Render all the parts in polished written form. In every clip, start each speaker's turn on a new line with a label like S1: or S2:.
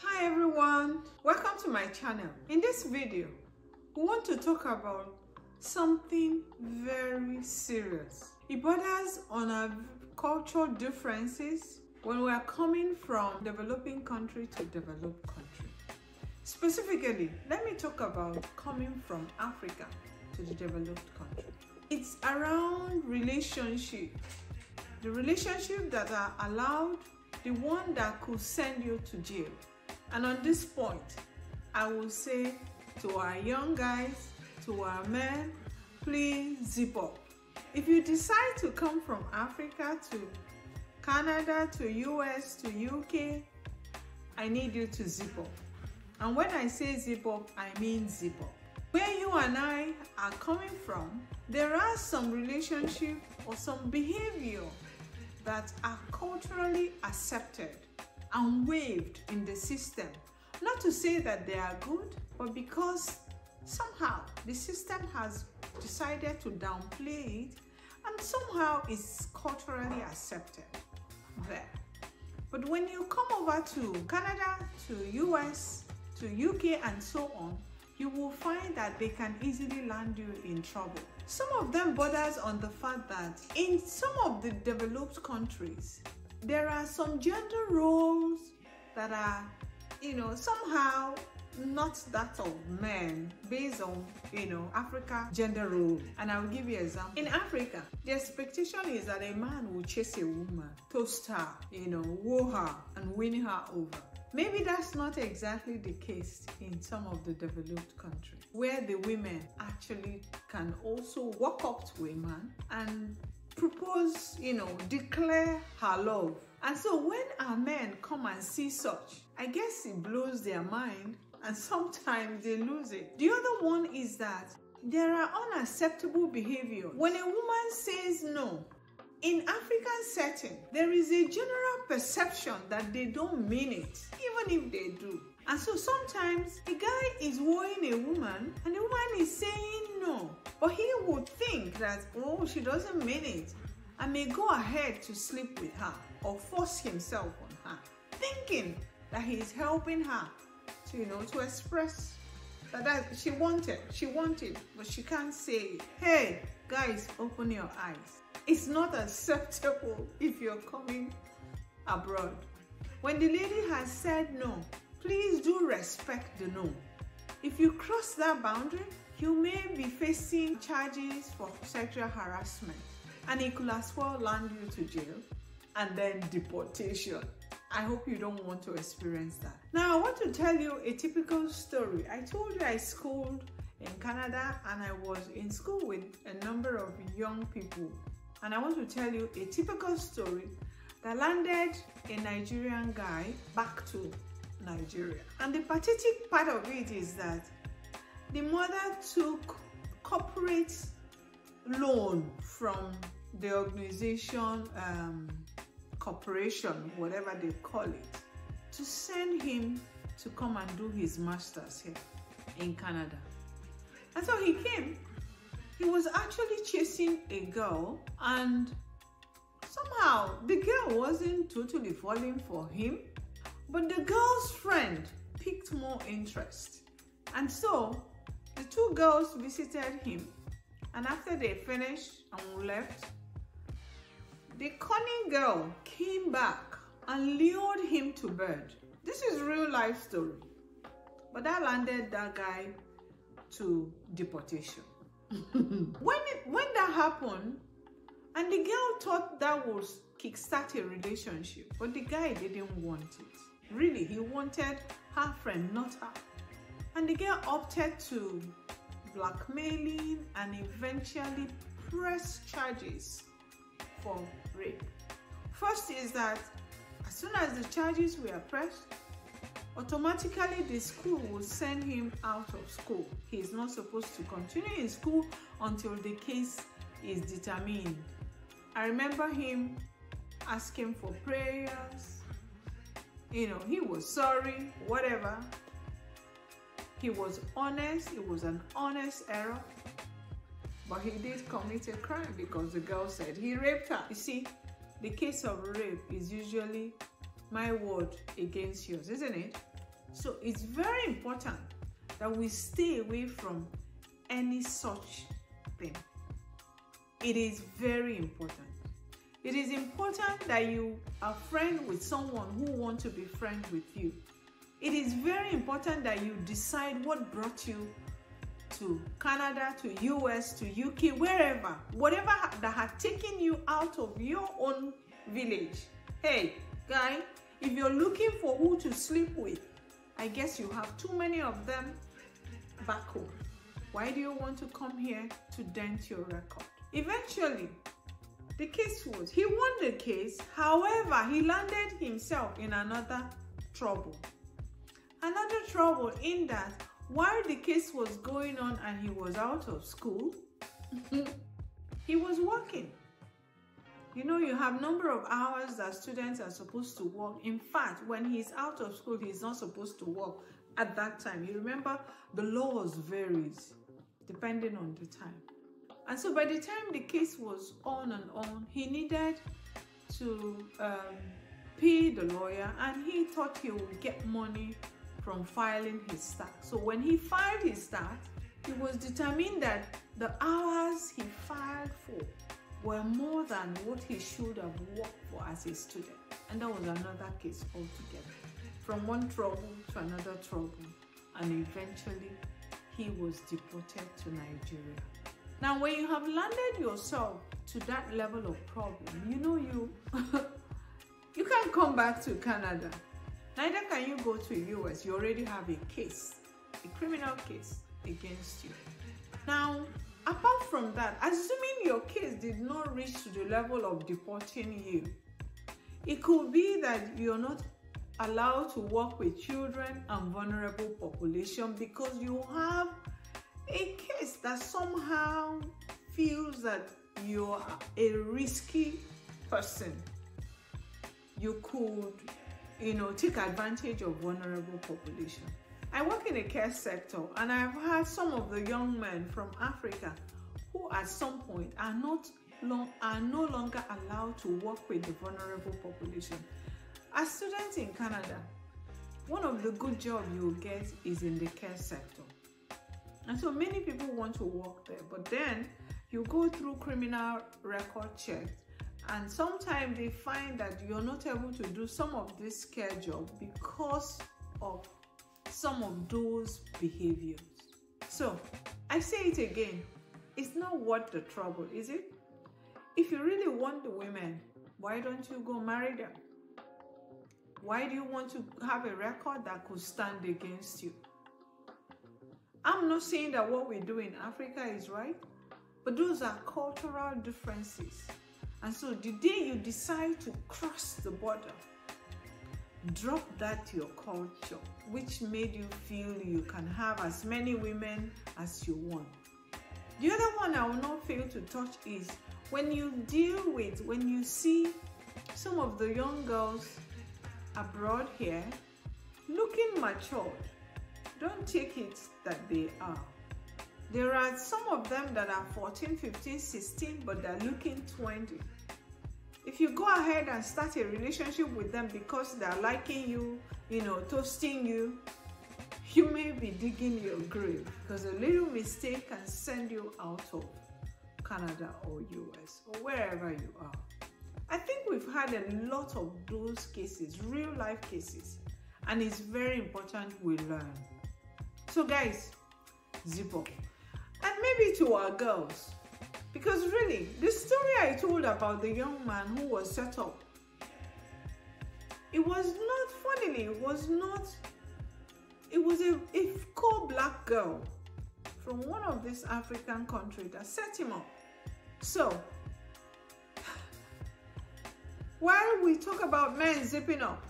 S1: Hi everyone, welcome to my channel. In this video, we want to talk about something very serious. It borders on our cultural differences when we are coming from developing country to developed country. Specifically, let me talk about coming from Africa to the developed country. It's around relationship. The relationship that are allowed, the one that could send you to jail. And on this point, I will say to our young guys, to our men, please zip up. If you decide to come from Africa to Canada, to US, to UK, I need you to zip up. And when I say zip up, I mean zip up. Where you and I are coming from, there are some relationship or some behavior that are culturally accepted and waived in the system. Not to say that they are good, but because somehow the system has decided to downplay it and somehow it's culturally accepted there. But when you come over to Canada, to US, to UK and so on, you will find that they can easily land you in trouble. Some of them borders on the fact that in some of the developed countries, there are some gender roles that are, somehow not that of men based on, Africa gender role. And I will give you an example. In Africa, the expectation is that a man will chase a woman, toast her, woo her and win her over. Maybe that's not exactly the case in some of the developed countries, where the women actually can also walk up to a man and propose, declare her love. And so when our men come and see such, I guess it blows their mind and sometimes they lose it. The other one is that there are unacceptable behavior. When a woman says no, in African setting, there is a general perception that they don't mean it, even if they do. And so sometimes the guy is wooing a woman and the woman is saying no, but he would think that, oh, she doesn't mean it, and may go ahead to sleep with her or force himself on her, thinking that he is helping her to, to express that she wanted, but she can't say it. Hey, guys, open your eyes. It's not acceptable if you're coming abroad. When the lady has said no, please do respect the no. If you cross that boundary, you may be facing charges for sexual harassment, and it could as well land you to jail and then deportation. I hope you don't want to experience that. Now, I want to tell you a typical story. I told you I schooled in Canada and I was in school with a number of young people. And I want to tell you a typical story that landed a Nigerian guy back to Nigeria. And the pathetic part of it is that the mother took corporate loan from the organization, corporation, whatever they call it, to send him to come and do his master's here in Canada. And so he came. He was actually chasing a girl, and somehow the girl wasn't totally falling for him, but the girl's friend piqued more interest. And so the two girls visited him, and after they finished and left, the cunning girl came back and lured him to bed. This is real life story, but that landed that guy to deportation. When that happened, and the girl thought that was kickstart a relationship, but the guy didn't want it. Really, he wanted her friend, not her. And the girl opted to blackmailing and eventually press charges for rape. First is that as soon as the charges were pressed, automatically the school will send him out of school. He is not supposed to continue in school until the case is determined. I remember him asking for prayers. He was sorry, whatever. He was honest. It was an honest error. But he did commit a crime because the girl said he raped her. You see, the case of rape is usually my word against yours, isn't it? So it's very important that we stay away from any such thing. It is very important. It is important that you are friends with someone who wants to be friends with you. It is very important that you decide what brought you to Canada, to US, to UK, wherever, whatever that had taken you out of your own village. Hey, guy, if you're looking for who to sleep with, I guess you have too many of them back home. Why do you want to come here to dent your record? Eventually, the case was, he won the case. However, he landed himself in another trouble. Another trouble in that while the case was going on and he was out of school, he was working. You know, you have number of hours that students are supposed to work. In fact, when he's out of school, he's not supposed to work at that time. You remember, the laws varies depending on the time. And so by the time the case was on and on, he needed to pay the lawyer, and he thought he would get money from filing his start. So when he filed his start, he was determined that the hours he filed for were more than what he should have worked for as a student. And that was another case altogether. From one trouble to another trouble, and eventually he was deported to Nigeria. Now, when you have landed yourself to that level of problem, you know you can't come back to Canada. Neither can you go to US. You already have a case, a criminal case against you. Now, apart from that, assuming your case did not reach to the level of deporting you, it could be that you're not allowed to work with children and vulnerable population because you have a case that somehow feels that you're a risky person. You could, take advantage of vulnerable population. I work in the care sector, and I've had some of the young men from Africa who at some point are no longer allowed to work with the vulnerable population. As students in Canada, one of the good jobs you will get is in the care sector. And so many people want to work there, but then you go through criminal record checks, and sometimes they find that you're not able to do some of this care job because of some of those behaviors. So I say it again, it's not worth the trouble, is it? If you really want the women, why don't you go marry them? Why do you want to have a record that could stand against you? I'm not saying that what we do in Africa is right, but those are cultural differences. And so the day you decide to cross the border, drop that your culture, which made you feel you can have as many women as you want. The other one I will not fail to touch is when you see some of the young girls abroad here looking matured. Don't take it that they are. There are some of them that are 14, 15, 16, but they're looking 20. If you go ahead and start a relationship with them because they're liking you, toasting you, you may be digging your grave, because a little mistake can send you out of Canada or US or wherever you are. I think we've had a lot of those cases, real life cases, and it's very important we learn. So guys, zip up. And maybe to our girls, because really, the story I told about the young man who was set up, it was not, funnily, it was a co-black girl from one of these African countries that set him up. So, while we talk about men zipping up,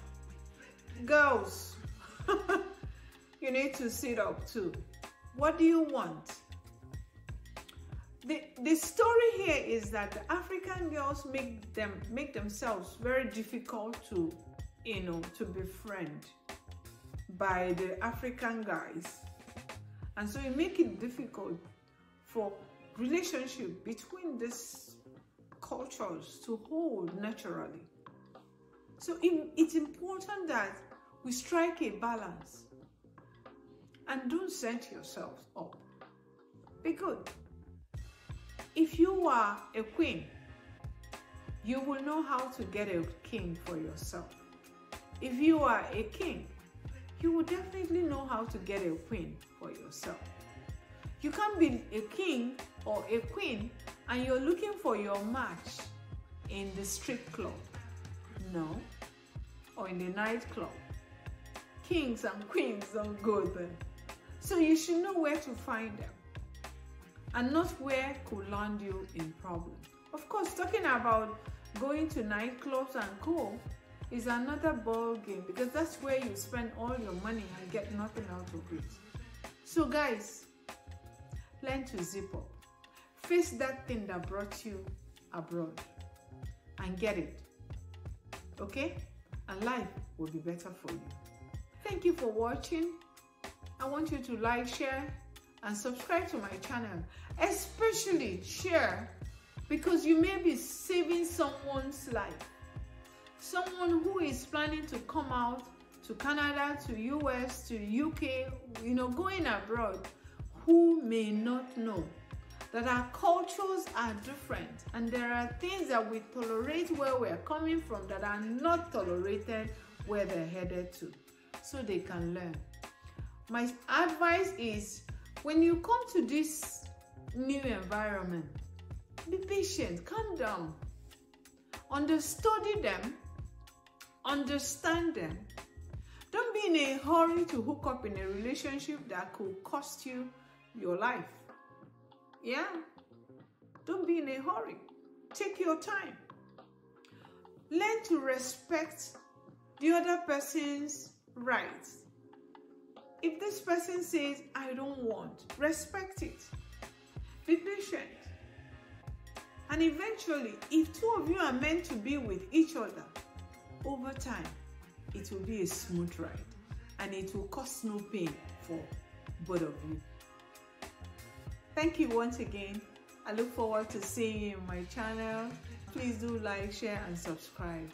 S1: girls, you need to sit up too. What do you want? The story here is that the African girls make themselves very difficult to befriend by the African guys, and so it makes it difficult for relationship between these cultures to hold naturally. So it's important that we strike a balance and don't set yourselves up. Be good. If you are a queen, you will know how to get a king for yourself. If you are a king, you will definitely know how to get a queen for yourself. You can't be a king or a queen and you're looking for your match in the strip club. No. Or in the nightclub. Kings and queens don't go there. So you should know where to find them and not where could land you in problem. Of course, talking about going to nightclubs and co is another ball game, because that's where you spend all your money and get nothing out of it. So guys, learn to zip up. Face that thing that brought you abroad and get it. Okay? And life will be better for you. Thank you for watching. I want you to like, share, and subscribe to my channel. Especially share, because you may be saving someone's life. Someone who is planning to come out to Canada, to US, to UK, going abroad, who may not know that our cultures are different and there are things that we tolerate where we're coming from that are not tolerated where they're headed to, so they can learn. My advice is, when you come to this new environment, be patient, calm down, study them, understand them. Don't be in a hurry to hook up in a relationship that could cost you your life. Yeah? Don't be in a hurry. Take your time. Learn to respect the other person's rights. If this person says, I don't want, respect it. Be patient. And eventually, if two of you are meant to be with each other, over time, it will be a smooth ride and it will cause no pain for both of you. Thank you once again. I look forward to seeing you in my channel. Please do like, share, and subscribe.